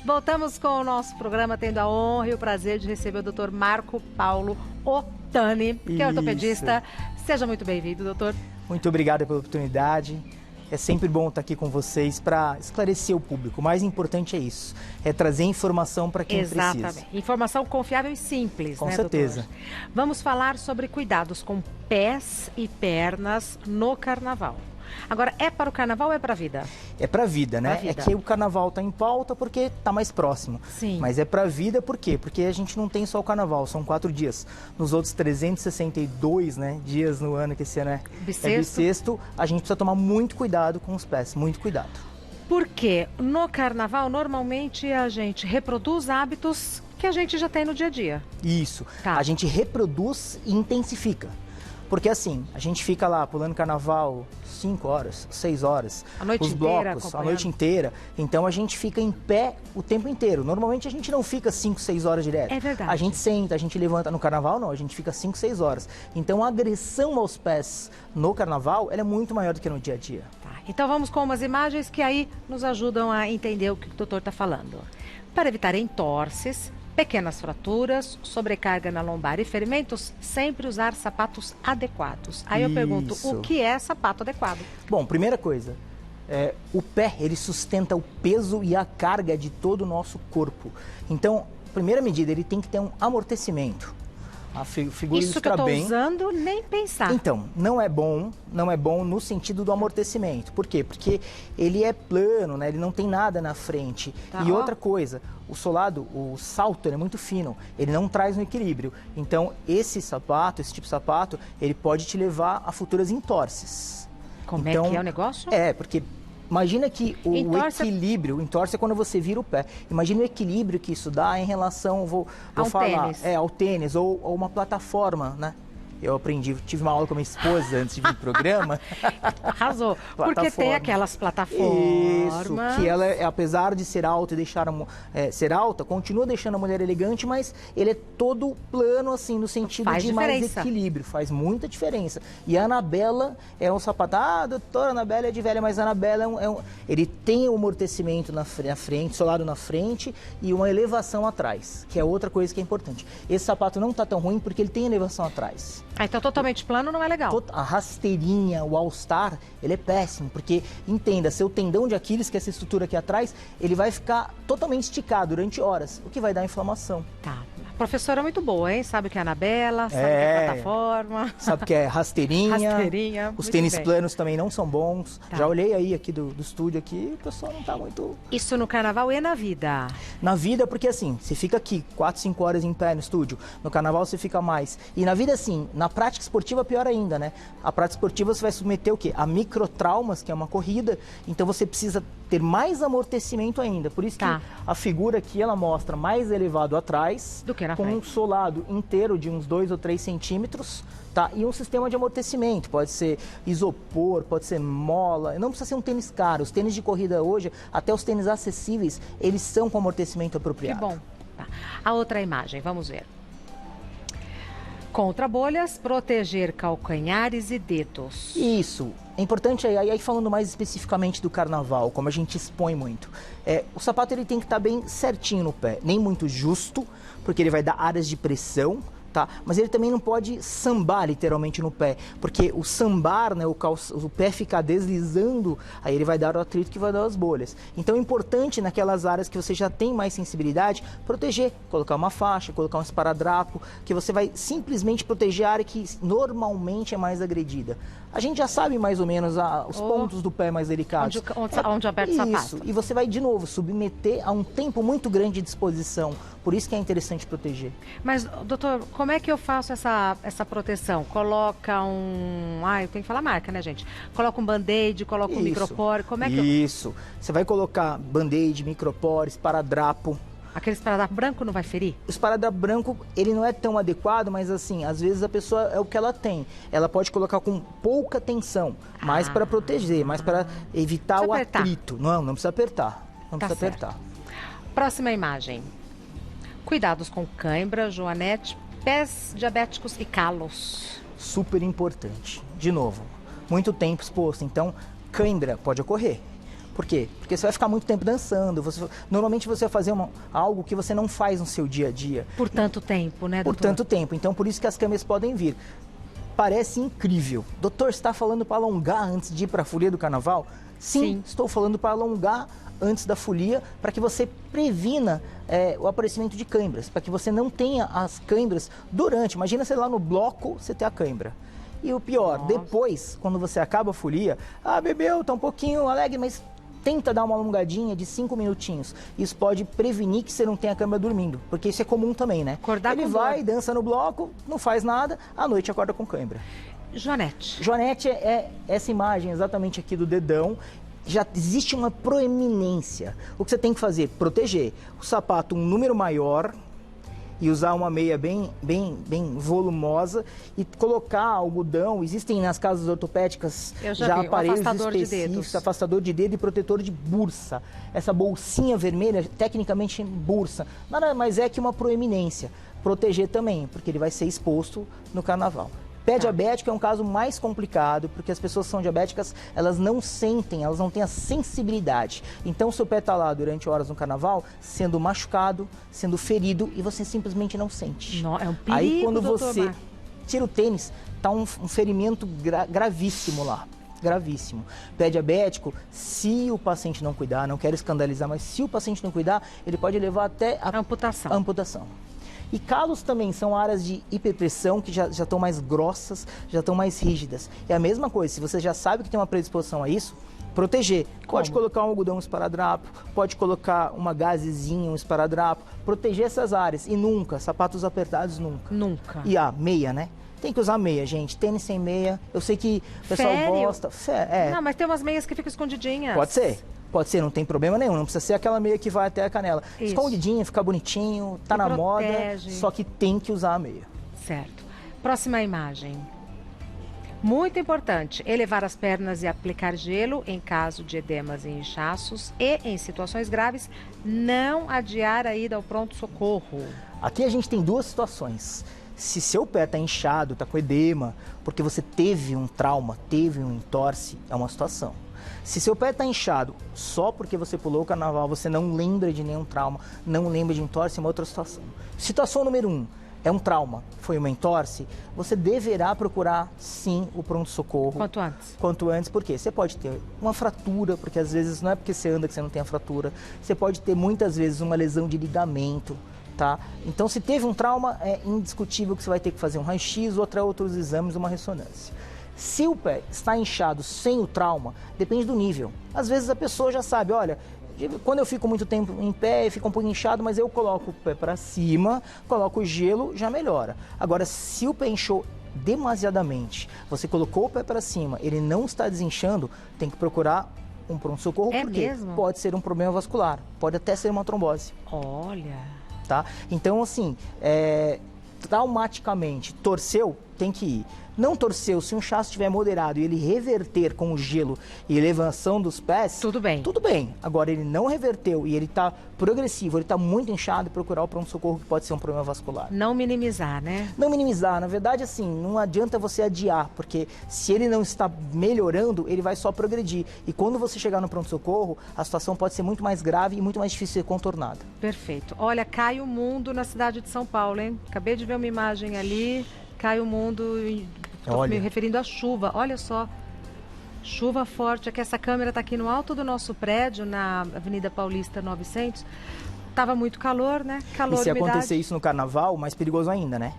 Voltamos com o nosso programa, tendo a honra e o prazer de receber o Dr. Marco Paulo Ottani, que é ortopedista. Seja muito bem-vindo, doutor. Muito obrigado pela oportunidade. É sempre bom estar aqui com vocês para esclarecer o público. O mais importante é isso, é trazer informação para quem precisa. Exatamente. Informação confiável e simples, com né, certeza. Doutor? Vamos falar sobre cuidados com pés e pernas no carnaval. Agora, é para o carnaval ou é para a vida? É para a vida, né? Pra vida. É que o carnaval está em pauta porque está mais próximo. Sim. Mas é para a vida por quê? Porque a gente não tem só o carnaval, são 4 dias. Nos outros 362, né, dias no ano, que esse ano é bissexto, a gente precisa tomar muito cuidado com os pés, muito cuidado. Porque no carnaval, normalmente, a gente reproduz hábitos que a gente já tem no dia a dia. Isso. Tá. A gente reproduz e intensifica. Porque assim, a gente fica lá pulando carnaval 5 horas, 6 horas, a noite os inteira, blocos, a noite inteira. Então a gente fica em pé o tempo inteiro. Normalmente a gente não fica 5, 6 horas direto. É verdade. A gente senta, a gente levanta. No carnaval não, a gente fica 5, 6 horas. Então a agressão aos pés no carnaval, ela é muito maior do que no dia a dia. Tá. Então vamos com umas imagens que aí nos ajudam a entender o que o doutor está falando. Para evitar entorses, pequenas fraturas, sobrecarga na lombar e ferimentos, sempre usar sapatos adequados. Aí eu pergunto, o que é sapato adequado? Bom, primeira coisa, o pé, ele sustenta o peso e a carga de todo o nosso corpo. Então, primeira medida, ele tem que ter um amortecimento. A figura isso que eu ilustra estou bem. usando, nem pensar. Então, não é bom no sentido do amortecimento. Por quê? Porque ele é plano, né? Ele não tem nada na frente. Tá, e outra coisa, o solado, o salto, ele é muito fino, ele não traz no equilíbrio. Então, esse tipo de sapato, ele pode te levar a futuras entorses. Como então, é que é o negócio? Porque imagina que o equilíbrio, entorse é quando você vira o pé. Imagina o equilíbrio que isso dá em relação, vou falar, tênis. ao tênis ou uma plataforma, né? Eu aprendi, tive uma aula com a minha esposa antes de vir pro programa. Arrasou. Porque tem aquelas plataformas. Isso, que ela, apesar de ser alta e deixar ser alta, continua deixando a mulher elegante, mas ele é todo plano, assim, no sentido de mais equilíbrio. Faz muita diferença. E a Anabella é um sapato. Ah, doutora, Anabella é de velha, mas a Anabella ele tem um amortecimento na frente, solado na frente e uma elevação atrás, que é outra coisa que é importante. Esse sapato não tá tão ruim porque ele tem elevação atrás. Então totalmente plano não é legal. A rasteirinha, o All-Star, ele é péssimo, porque, entenda, seu tendão de Aquiles, que é essa estrutura aqui atrás, ele vai ficar totalmente esticado durante horas, o que vai dar inflamação. Tá. A professora é muito boa, hein? Sabe o que é Anabella, sabe o que é plataforma. Sabe o que é rasteirinha. Rasteirinha. Os tênis planos também não são bons. Tá. Já olhei aí aqui do estúdio aqui, o pessoal não tá muito... Isso no carnaval e na vida? Na vida, porque assim, você fica aqui 4, 5 horas em pé no estúdio. No carnaval você fica mais. E na vida, assim, na prática esportiva, pior ainda, né? A prática esportiva você vai submeter o quê? A microtraumas, que é uma corrida. Então você precisa ter mais amortecimento ainda. Por isso que a figura aqui, ela mostra mais elevado atrás, do que na com frente. Um solado inteiro de uns 2 ou 3 centímetros, tá? E um sistema de amortecimento. Pode ser isopor, pode ser mola. Não precisa ser um tênis caro. Os tênis de corrida hoje, até os tênis acessíveis, eles são com amortecimento apropriado. Que bom. Tá. A outra imagem, vamos ver. Contra bolhas, proteger calcanhares e dedos. Isso. É importante, aí falando mais especificamente do carnaval, como a gente expõe muito. O sapato ele tem que estar bem certinho no pé, nem muito justo, porque ele vai dar áreas de pressão, tá? Mas ele também não pode sambar literalmente no pé, porque o sambar, né, o pé ficar deslizando, aí ele vai dar o atrito que vai dar as bolhas. Então é importante naquelas áreas que você já tem mais sensibilidade, proteger, colocar uma faixa, colocar um esparadrapo, que você vai simplesmente proteger a área que normalmente é mais agredida. A gente já sabe mais ou menos os pontos do pé mais delicados. Onde aperta o sapato. Isso, e você vai de novo submeter a um tempo muito grande de exposição. Por isso que é interessante proteger. Mas, doutor, como é que eu faço essa proteção? Coloca um... eu tenho que falar marca, né, gente? Coloca um band-aid, coloca um micropore, como é que Isso. Você vai colocar band-aid, micropore, esparadrapo. Aquele esparadrapo branco não vai ferir? O esparadrapo branco, ele não é tão adequado, mas assim, às vezes a pessoa é o que ela tem. Ela pode colocar com pouca tensão, mais para proteger, mais para evitar o atrito. Não precisa apertar. Não precisa apertar. Próxima imagem. Cuidados com cãibra, joanete, pés diabéticos e calos. Super importante. De novo, muito tempo exposto. Então, cãibra pode ocorrer. Por quê? Porque você vai ficar muito tempo dançando. Normalmente você vai fazer algo que você não faz no seu dia a dia. Por tanto tempo, né, doutor? Por tanto tempo. Então, por isso que as câmeras podem vir. Parece incrível. Doutor, você está falando para alongar antes de ir para a folia do carnaval? Sim, estou falando para alongar antes da folia, para que você previna o aparecimento de câimbras, para que você não tenha as câimbras durante. Imagina você lá no bloco, você ter a câimbra. E o pior, depois, quando você acaba a folia, bebeu, tá um pouquinho alegre, mas tenta dar uma alongadinha de 5 minutinhos. Isso pode prevenir que você não tenha a câimbra dormindo, porque isso é comum também, né? Acordar Ele com vai, dor. dança no bloco, não faz nada, à noite acorda com câimbra. Joanete. Joanete é essa imagem exatamente aqui do dedão. Já existe uma proeminência. O que você tem que fazer? Proteger o sapato um número maior e usar uma meia bem volumosa e colocar algodão. Existem nas casas ortopédicas já vi, aparelhos afastador de específicos, dedos. afastador de dedo e protetor de bursa. Essa bolsinha vermelha, tecnicamente bursa, nada mais é que uma proeminência. Proteger também, porque ele vai ser exposto no carnaval. Pé diabético é um caso mais complicado, porque as pessoas que são diabéticas, elas não sentem, elas não têm a sensibilidade. Então, o seu pé está lá durante horas no carnaval, sendo machucado, sendo ferido, e você simplesmente não sente. É um perigo, Aí, quando você Marco. tira o tênis, está um ferimento gravíssimo lá. Gravíssimo. Pé diabético, se o paciente não cuidar, não quero escandalizar, mas se o paciente não cuidar, ele pode levar até a amputação. E calos também são áreas de hiperpressão que já estão mais grossas, já estão mais rígidas. É a mesma coisa, se você já sabe que tem uma predisposição a isso, proteger. Pode colocar um algodão, um esparadrapo, pode colocar uma gazezinha, um esparadrapo, proteger essas áreas. E nunca, sapatos apertados nunca. Nunca. E a meia, né? Tem que usar meia, gente. Tênis sem meia. Eu sei que o pessoal gosta. Não, mas tem umas meias que ficam escondidinhas. Pode ser, não tem problema nenhum. Não precisa ser aquela meia que vai até a canela. Isso. Escondidinha, fica bonitinho, tá na moda, só que tem que usar a meia. Certo. Próxima imagem. Muito importante, elevar as pernas e aplicar gelo em caso de edemas e inchaços e, em situações graves, não adiar a ida ao pronto-socorro. Aqui a gente tem duas situações. Se seu pé está inchado, está com edema, porque você teve um trauma, teve um entorse, é uma situação. Se seu pé está inchado só porque você pulou o carnaval, você não lembra de nenhum trauma, não lembra de entorse, é uma outra situação. Situação número 1, é um trauma, foi uma entorse, você deverá procurar sim o pronto-socorro. Quanto antes? Quanto antes, porque você pode ter uma fratura, porque às vezes não é porque você anda que você não tem a fratura, você pode ter muitas vezes uma lesão de ligamento. Tá? Então, se teve um trauma, é indiscutível que você vai ter que fazer um raio-x, outros exames, uma ressonância. Se o pé está inchado sem o trauma, depende do nível. Às vezes a pessoa já sabe, olha, quando eu fico muito tempo em pé, fica um pouco inchado, mas eu coloco o pé para cima, coloco o gelo, já melhora. Agora, se o pé inchou demasiadamente, você colocou o pé para cima, ele não está desinchando, tem que procurar um pronto-socorro, porque mesmo? Pode ser um problema vascular, pode até ser uma trombose. Olha... Tá? Então, assim, traumaticamente, torceu, tem que ir. Não torceu, se um inchaço estiver moderado e ele reverter com o gelo e elevação dos pés... Tudo bem. Tudo bem. Agora, ele não reverteu e ele está progressivo, ele está muito inchado, procurar o pronto-socorro que pode ser um problema vascular. Não minimizar, né? Não minimizar. Na verdade, assim, não adianta você adiar, porque se ele não está melhorando, ele vai só progredir. E quando você chegar no pronto-socorro, a situação pode ser muito mais grave e muito mais difícil de ser contornada. Perfeito. Olha, cai o mundo na cidade de São Paulo, hein? Acabei de ver uma imagem ali, cai o mundo, estou me referindo à chuva, olha só. Chuva forte, é que essa câmera está aqui no alto do nosso prédio, na Avenida Paulista 900. Tava muito calor, né? Calor, e se umidade. acontecer isso no carnaval, mais perigoso ainda, né?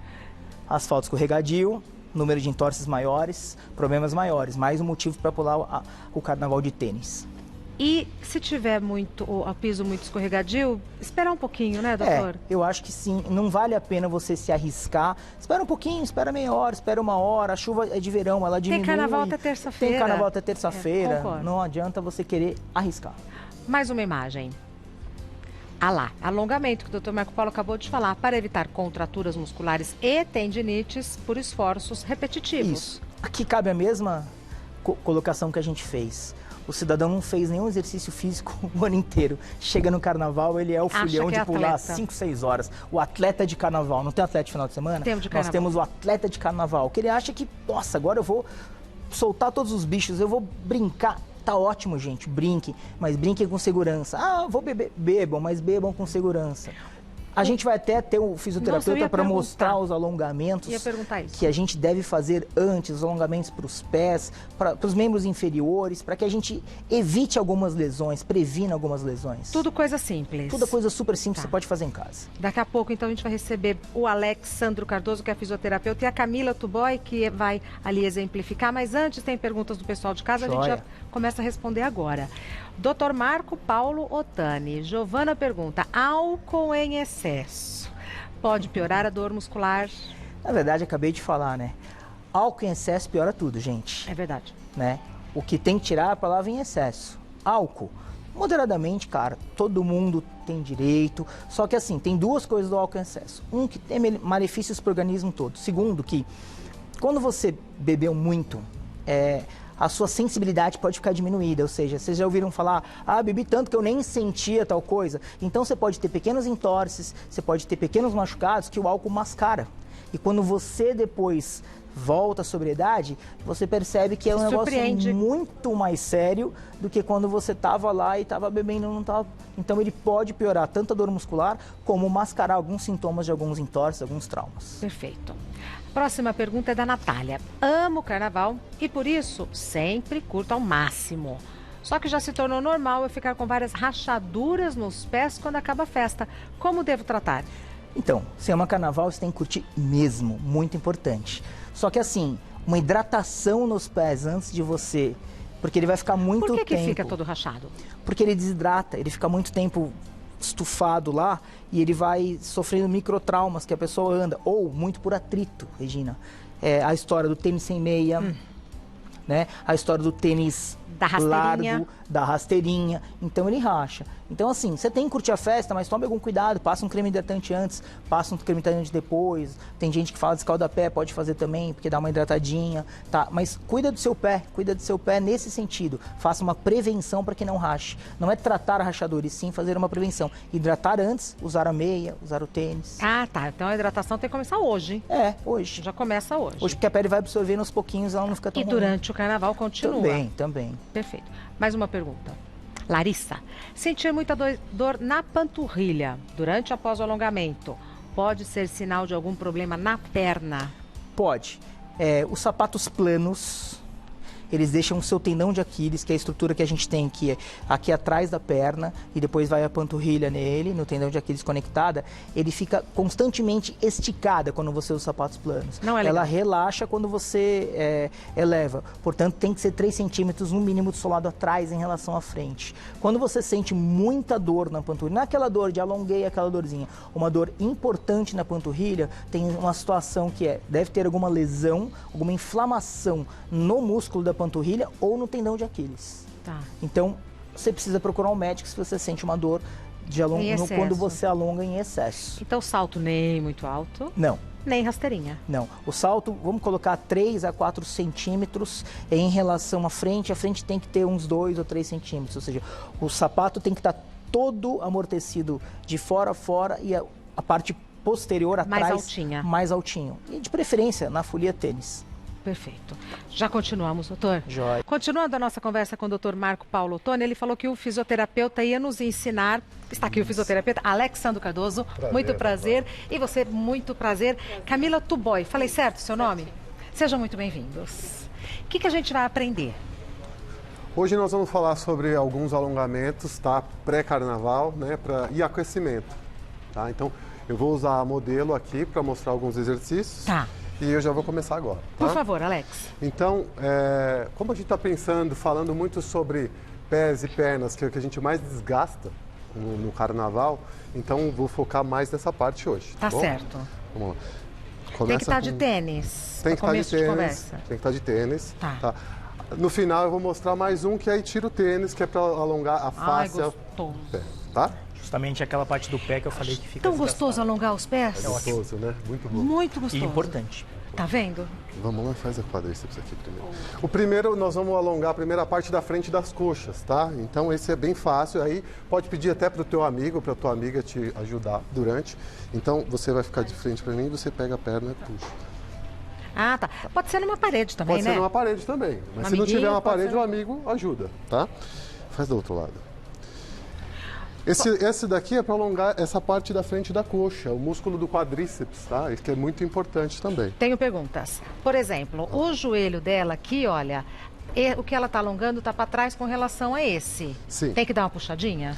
Asfalto escorregadio, número de entorses maiores, problemas maiores. Mais um motivo para pular o carnaval de tênis. E se tiver o piso muito escorregadio, esperar um pouquinho, né, doutor? Eu acho que sim. Não vale a pena você se arriscar. Espera um pouquinho, espera meia hora, espera uma hora. A chuva é de verão, ela diminui. Tem carnaval até terça-feira. Tem carnaval até terça-feira. Não adianta você querer arriscar. Mais uma imagem. Lá, alongamento, que o doutor Marco Paulo acabou de falar, para evitar contraturas musculares e tendinites por esforços repetitivos. Isso. Aqui cabe a mesma colocação que a gente fez. O cidadão não fez nenhum exercício físico o ano inteiro. Chega no carnaval, ele é o fulhão de pular 5, 6 horas. O atleta de carnaval. Não tem atleta de final de semana? Nós temos o atleta de carnaval. Que ele acha que, nossa, agora eu vou soltar todos os bichos, eu vou brincar. Tá ótimo, gente, brinque, mas brinquem com segurança. Ah, vou beber, bebam, mas bebam com segurança. A gente vai até ter um fisioterapeuta para mostrar os alongamentos que a gente deve fazer antes, os alongamentos para os pés, para os membros inferiores, para que a gente evite algumas lesões, previna algumas lesões. Tudo coisa simples. Tudo coisa super simples, você pode fazer em casa. Daqui a pouco, então, a gente vai receber o Alexandro Cardoso, que é fisioterapeuta, e a Camila Tuboy, que vai ali exemplificar. Mas antes, tem perguntas do pessoal de casa, a gente já começa a responder agora. Dr. Marco Paulo Otani. Giovana pergunta: álcool em excesso pode piorar a dor muscular? Na verdade, acabei de falar, né? Álcool em excesso piora tudo, gente. É verdade. Né? O que tem que tirar é a palavra em excesso. Álcool, moderadamente, cara, todo mundo tem direito. Só que assim, tem duas coisas do álcool em excesso. Um, que tem malefícios para o organismo todo. Segundo, que quando você bebeu muito, a sua sensibilidade pode ficar diminuída, ou seja, vocês já ouviram falar, bebi tanto que eu nem sentia tal coisa. Então você pode ter pequenos entorses, você pode ter pequenos machucados que o álcool mascara. E quando você depois volta à sobriedade, você percebe que é um negócio muito mais sério do que quando você estava lá e estava bebendo ou não estava. Então ele pode piorar tanto a dor muscular como mascarar alguns sintomas de alguns entorses, alguns traumas. Perfeito. Próxima pergunta é da Natália. Amo o carnaval e por isso sempre curto ao máximo. Só que já se tornou normal eu ficar com várias rachaduras nos pés quando acaba a festa. Como devo tratar? Então, se ama carnaval, você tem que curtir mesmo, muito importante. Só que assim, uma hidratação nos pés antes de você, porque ele vai ficar muito tempo... Por que fica todo rachado? Porque ele desidrata, ele fica muito tempo estufado lá e ele vai sofrendo microtraumas que a pessoa anda, ou muito por atrito, Regina. A história do tênis sem meia, né? A história do tênis largo, da rasteirinha, então ele racha. Então assim, você tem que curtir a festa, mas tome algum cuidado, passa um creme hidratante antes, passa um creme hidratante depois. Tem gente que fala de escalda-pé, pode fazer também, porque dá uma hidratadinha, tá? Mas cuida do seu pé nesse sentido. Faça uma prevenção para que não rache. Não é tratar a rachadura, e sim fazer uma prevenção. Hidratar antes, usar a meia, usar o tênis. Ah, tá. Então a hidratação tem que começar hoje. Hoje. Já começa hoje. Hoje, porque a pele vai absorvendo aos pouquinhos, ela não fica tão ruim. E durante o carnaval continua. Também. Perfeito. Mais uma pergunta. Larissa, sentir muita dor na panturrilha durante ou após o alongamento pode ser sinal de algum problema na perna? Pode. Os sapatos planos, eles deixam o seu tendão de Aquiles, que é a estrutura que a gente tem aqui atrás da perna, e depois vai a panturrilha nele, no tendão de Aquiles conectada, ele fica constantemente esticada quando você usa sapatos planos. Não é legal. Ela relaxa quando você eleva, portanto tem que ser 3 centímetros no mínimo do seu lado atrás em relação à frente. Quando você sente muita dor na panturrilha, não é aquela dor de alonguei, aquela dorzinha, uma dor importante na panturrilha, tem uma situação que deve ter alguma lesão, alguma inflamação no músculo da panturrilha ou no tendão de Aquiles. Tá. Então, você precisa procurar um médico se você sente uma dor de quando você alonga em excesso. Então, salto nem muito alto? Não. Nem rasteirinha? Não. O salto, vamos colocar 3 a 4 centímetros em relação à frente. A frente tem que ter uns 2 ou 3 centímetros. Ou seja, o sapato tem que estar todo amortecido de fora a fora e a parte posterior atrás mais altinho. E de preferência na folia tênis. Perfeito. Já continuamos, doutor? Jóia. Continuando a nossa conversa com o doutor Marco Paulo Otani, ele falou que o fisioterapeuta ia nos ensinar. Está aqui o fisioterapeuta Alexandro Cardoso. Muito prazer. E você, muito prazer. Camila Tuboy. Falei certo o seu nome? Sejam muito bem-vindos. O que a gente vai aprender? Hoje nós vamos falar sobre alguns alongamentos, tá? Pré-carnaval, né? E aquecimento, tá? Então, eu vou usar a modelo aqui para mostrar alguns exercícios. Tá. E eu já vou começar agora. Tá? Por favor, Alex. Então, como a gente está falando muito sobre pés e pernas, que é o que a gente mais desgasta no carnaval, então vou focar mais nessa parte hoje. Tá certo. Vamos lá. Tem que estar de tênis. Tem que estar de tênis. Tem que estar de tênis. Tá. No final eu vou mostrar mais um que aí tira o tênis, que é para alongar a face. Ai, gostoso. Tá? Justamente aquela parte do pé que eu falei que fica tão gostoso alongar os pés? É gostoso, né? Muito bom. Muito gostoso. E importante. Tá vendo? Vamos lá, faz a quadríceps aqui primeiro. O primeiro, nós vamos alongar a primeira parte da frente das coxas, tá? Então esse é bem fácil, aí pode pedir até para o teu amigo, para a tua amiga te ajudar durante. Então você vai ficar de frente para mim, você pega a perna e puxa. Ah, tá. Pode ser numa parede também, Pode né? ser numa parede também. Mas se não Amiguinho, tiver uma pode parede, ser. o amigo ajuda, tá? Faz do outro lado. Esse daqui é para alongar essa parte da frente da coxa, o músculo do quadríceps, tá? Isso que é muito importante também. Tenho perguntas. Por exemplo, o joelho dela aqui, olha, o que ela está alongando está para trás com relação a esse. Sim. Tem que dar uma puxadinha?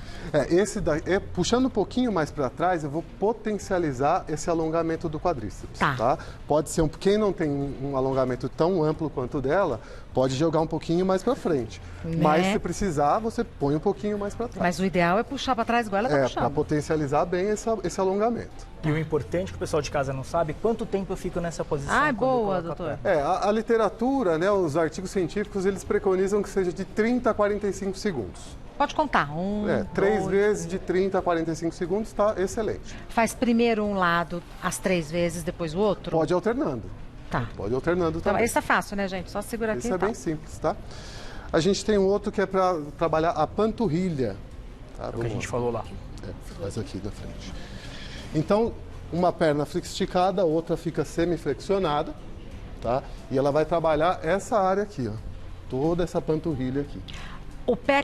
Puxando um pouquinho mais para trás, eu vou potencializar esse alongamento do quadríceps, Tá. tá? Pode ser quem não tem um alongamento tão amplo quanto o dela, pode jogar um pouquinho mais para frente. Né? Mas se precisar, você põe um pouquinho mais para trás. Mas o ideal é puxar para trás igual ela está Para puxando. potencializar bem esse alongamento. E o importante que o pessoal de casa não sabe, quanto tempo eu fico nessa posição. Ah, quando eu boa, coloco a doutor. perna. A literatura, né, os artigos científicos, eles preconizam que seja de 30 a 45 segundos. Pode contar. 3 dois, vezes de 30 a 45 segundos está excelente. Faz primeiro um lado as 3 vezes, depois o outro? Pode ir alternando. Tá. Pode ir alternando Então, também. esse é fácil, né, gente? Só segura aqui Esse e é tal. bem simples, tá? A gente tem um outro que é para trabalhar a panturrilha. Tá? É o que a Vamos gente lá. falou lá. Faz aqui na frente. Então, uma perna fica esticada, a outra fica semiflexionada, tá? E ela vai trabalhar essa área aqui, ó. Toda essa panturrilha aqui.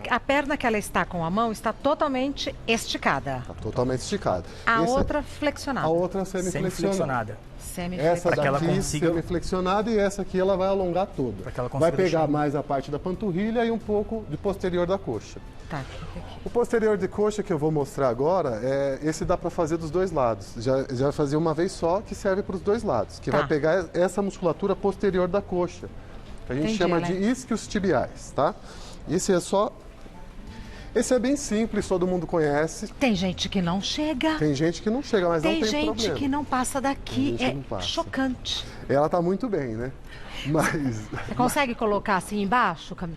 A perna que ela está com a mão está totalmente esticada. Tá totalmente esticada. A Esse- outra flexionada. A outra semiflexionada. Semiflexionada. Essa Pra que ela daqui consiga- semiflexionada e essa aqui ela vai alongar toda. Pra que ela consiga Vai pegar deixar- mais a parte da panturrilha e um pouco de posterior da coxa. Tá. O posterior de coxa que eu vou mostrar agora, esse dá para fazer dos dois lados. Já vai fazer uma vez só, que serve para os dois lados. Que Tá. vai pegar essa musculatura posterior da coxa. Que a gente Entendi, chama Alex. de isquios tibiais, tá? Esse é bem simples, todo mundo conhece. Tem gente que não chega. Tem gente que não chega, mas Tem não tem gente problema. que não passa daqui. Tem gente É que não passa. chocante. Ela tá muito bem, né? Mas Você consegue colocar assim embaixo, Cam...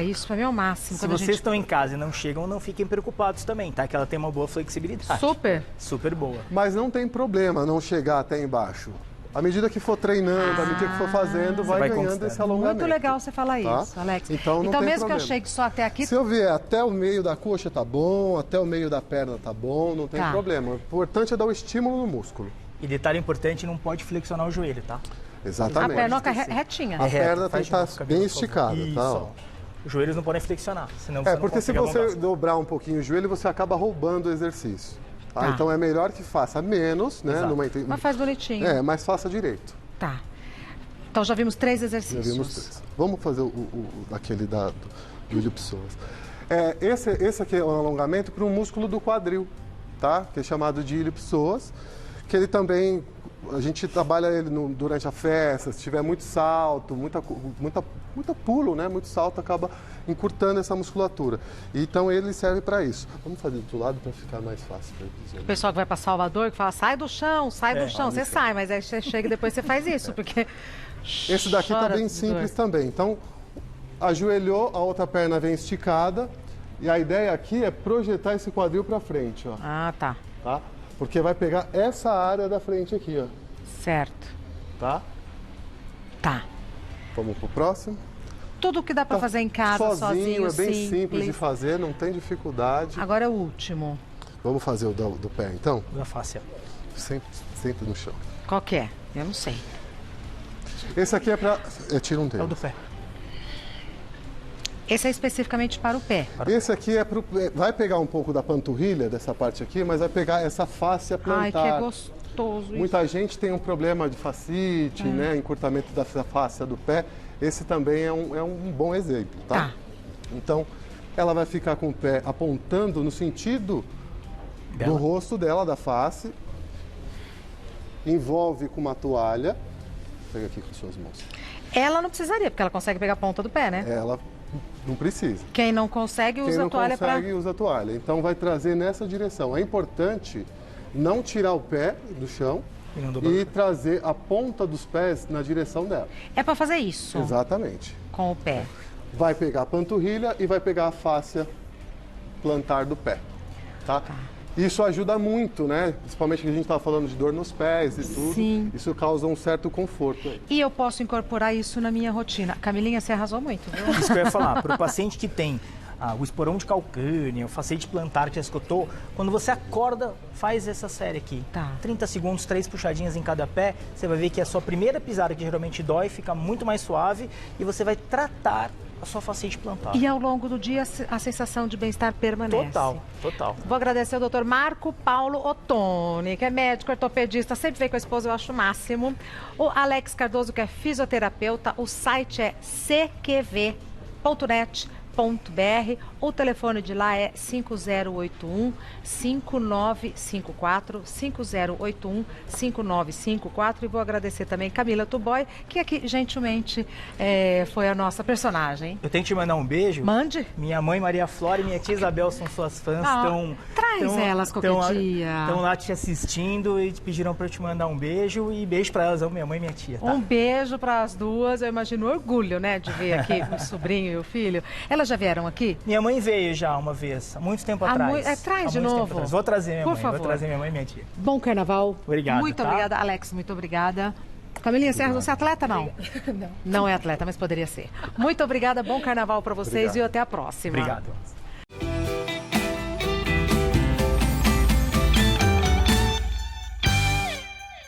isso pra mim é o máximo. Se quando a vocês gente... estão em casa e não chegam, não fiquem preocupados também, tá? Que ela tem uma boa flexibilidade. Super. Super boa. Mas não tem problema não chegar até embaixo. À medida que for treinando, à medida que for fazendo, vai vai ganhando conquistando. esse alongamento. Muito legal você falar Tá? isso, Alex. Então não tem mesmo que problema. eu chegue só até aqui, Se eu vier até o meio da coxa tá bom, até o meio da perna tá bom, não tem Tá. problema. O importante é dar o estímulo no músculo. E detalhe importante, não pode flexionar o joelho, tá? a Exatamente. pernoca retinha. A reto, perna tem faz que de novo, estar Camila, bem por favor. esticada, Isso, tá? ó. Os joelhos não podem flexionar, senão você É, não porque se consegue você alongar. dobrar um pouquinho o joelho, você acaba roubando o exercício. Tá? Tá. Então é melhor que faça menos, né? Exato. Mas faz bonitinho. Mas faça direito. Tá. Então já vimos 3 Já exercícios. vimos três. Vamos fazer aquele do ilipsoas. Esse aqui é um alongamento para um músculo do quadril, tá? Que é chamado de ilipsoas, que ele também, a gente trabalha ele durante a festa, se tiver muito salto, muita pulo, né? Muito salto, acaba encurtando essa musculatura. Então ele serve para isso. Vamos fazer do outro lado para ficar mais fácil para O visualizar. pessoal que vai para Salvador, que fala, sai do chão, sai do chão. Você sai, mas aí você chega e depois você faz isso, porque... Esse daqui está chora bem de simples dor. também. Então, ajoelhou, a outra perna vem esticada. E a ideia aqui é projetar esse quadril para frente, ó, Ah, tá. tá? Porque vai pegar essa área da frente aqui, ó, Certo. tá? Tá. Vamos pro próximo. Tudo que dá para fazer em casa, sozinho, é bem simples de simples. fazer, não tem dificuldade. Agora é o último. Vamos fazer o do pé, então? Da face, ó. Sempre no chão. Qual que é? Eu não sei. Esse aqui é para... Tira um É o dedo. do pé. Esse é especificamente para o pé. Esse aqui vai pegar um pouco da panturrilha, dessa parte aqui, mas vai pegar essa fáscia plantar. Ai, que é gostoso isso. Muita gente tem um problema de fascite, né? Encurtamento da fáscia do pé. Esse também é um bom exemplo, tá? Tá. Então, ela vai ficar com o pé apontando no sentido do Dela. rosto dela, da face. Envolve com uma toalha. Pega aqui com suas mãos. Ela não precisaria, porque ela consegue pegar a ponta do pé, né? Ela não precisa. Quem não consegue, Quem usa não a toalha para... consegue, usa a toalha. Então, vai trazer nessa direção. É importante não tirar o pé do chão E não dobrar. e trazer a ponta dos pés na direção dela. É para fazer isso Exatamente. com o pé. Vai pegar a panturrilha e vai pegar a fáscia plantar do pé, tá? Isso ajuda muito, né? Principalmente que a gente estava falando de dor nos pés e tudo. Sim. Isso causa um certo conforto. E eu posso incorporar isso na minha rotina. Camilinha, você arrasou muito, viu? Isso que eu ia falar, para o paciente que tem o esporão de calcânea, o facete plantar que já escutou, quando você acorda, faz essa série aqui. Tá. 30 segundos, 3 puxadinhas em cada pé, você vai ver que a sua primeira pisada, que geralmente dói, fica muito mais suave e você vai tratar a sua facete plantar. E ao longo do dia a sensação de bem-estar permanece. Total. Vou agradecer ao Dr. Marco Paulo Ottoni, que é médico ortopedista, sempre vem com a esposa, eu acho o máximo. O Alex Cardoso, que é fisioterapeuta, o site é cqv.net.br. O telefone de lá é 5081-5954, 5081-5954. E vou agradecer também Camila Tuboy, que aqui gentilmente foi a nossa personagem. Eu tenho que te mandar um beijo. Mande. Minha mãe Maria Flora e minha tia Isabel são suas fãs. Traz elas qualquer dia. Estão lá te assistindo e te pediram para eu te mandar um beijo. E beijo para elas, minha mãe e minha tia. Tá? Um beijo para as duas. Eu imagino o orgulho, né, de ver aqui o sobrinho e o filho. Elas já vieram aqui? Minha mãe veio já uma vez, há muito tempo atrás. Traz de novo. Vou trazer minha Por mãe, favor. vou trazer minha mãe e minha tia. Bom carnaval. Obrigado. Muito obrigada, Alex, muito obrigada. Camilinha Serra, você é atleta, não? Não. Não é atleta, mas poderia ser. Muito obrigada, bom carnaval para vocês e até a próxima. Obrigado.